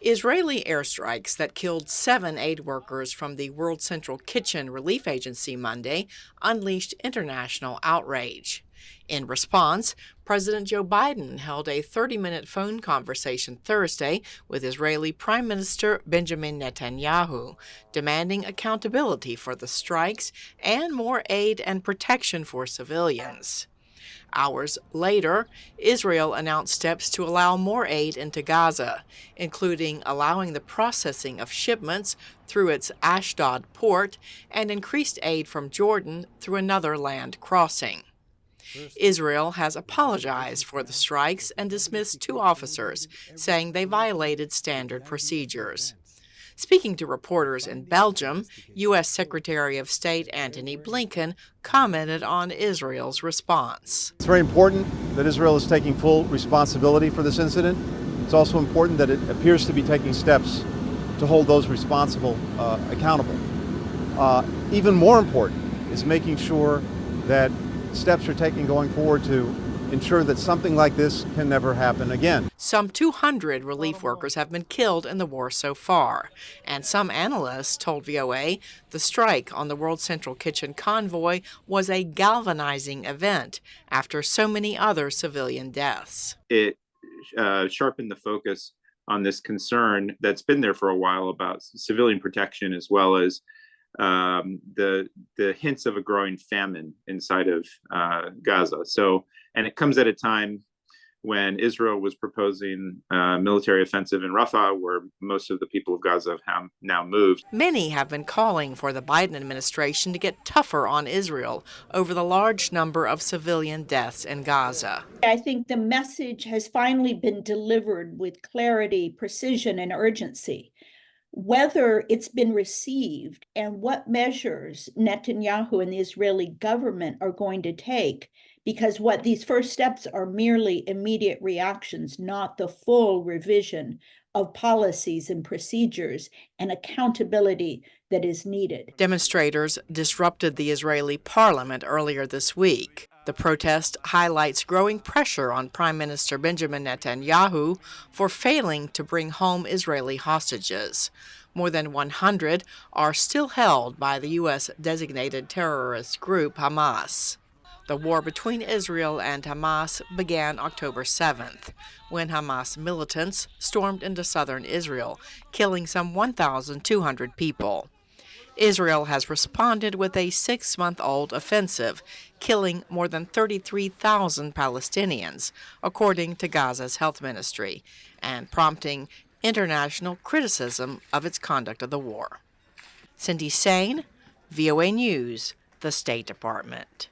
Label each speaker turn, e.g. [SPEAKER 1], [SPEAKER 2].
[SPEAKER 1] Israeli airstrikes that killed 7 aid workers from the World Central Kitchen Relief Agency Monday unleashed international outrage. In response, President Joe Biden held a 30-minute phone conversation Thursday with Israeli Prime Minister Benjamin Netanyahu, demanding accountability for the strikes and more aid and protection for civilians. Hours later, Israel announced steps to allow more aid into Gaza, including allowing the processing of shipments through its Ashdod port and increased aid from Jordan through another land crossing. Israel has apologized for the strikes and dismissed 2 officers, saying they violated standard procedures. Speaking to reporters in Belgium, U.S. Secretary of State Antony Blinken commented on Israel's response.
[SPEAKER 2] It's very important that Israel is taking full responsibility for this incident. It's also important that it appears to be taking steps to hold those responsible accountable. Even more important is making sure that steps are taken going forward to ensure that something like this can never happen again.
[SPEAKER 1] Some 200 relief workers have been killed in the war so far, and some analysts told VOA the strike on the World Central Kitchen convoy was a galvanizing event after so many other civilian deaths.
[SPEAKER 3] It sharpened the focus on this concern that's been there for a while about civilian protection, as well as the hints of a growing famine inside of Gaza. And it comes at a time when Israel was proposing a military offensive in Rafah, where most of the people of Gaza have now moved.
[SPEAKER 1] Many have been calling for the Biden administration to get tougher on Israel over the large number of civilian deaths in Gaza.
[SPEAKER 4] I think the message has finally been delivered with clarity, precision, and urgency. Whether it's been received and what measures Netanyahu and the Israeli government are going to take, because what these first steps are merely immediate reactions, not the full revision of policies and procedures and accountability that is needed.
[SPEAKER 1] Demonstrators disrupted the Israeli parliament earlier this week. The protest highlights growing pressure on Prime Minister Benjamin Netanyahu for failing to bring home Israeli hostages. More than 100 are still held by the U.S. designated terrorist group Hamas. The war between Israel and Hamas began October 7th, when Hamas militants stormed into southern Israel, killing some 1,200 people. Israel has responded with a 6-month-old offensive, killing more than 33,000 Palestinians, according to Gaza's health ministry, and prompting international criticism of its conduct of the war. Cindy Saine, VOA News, the State Department.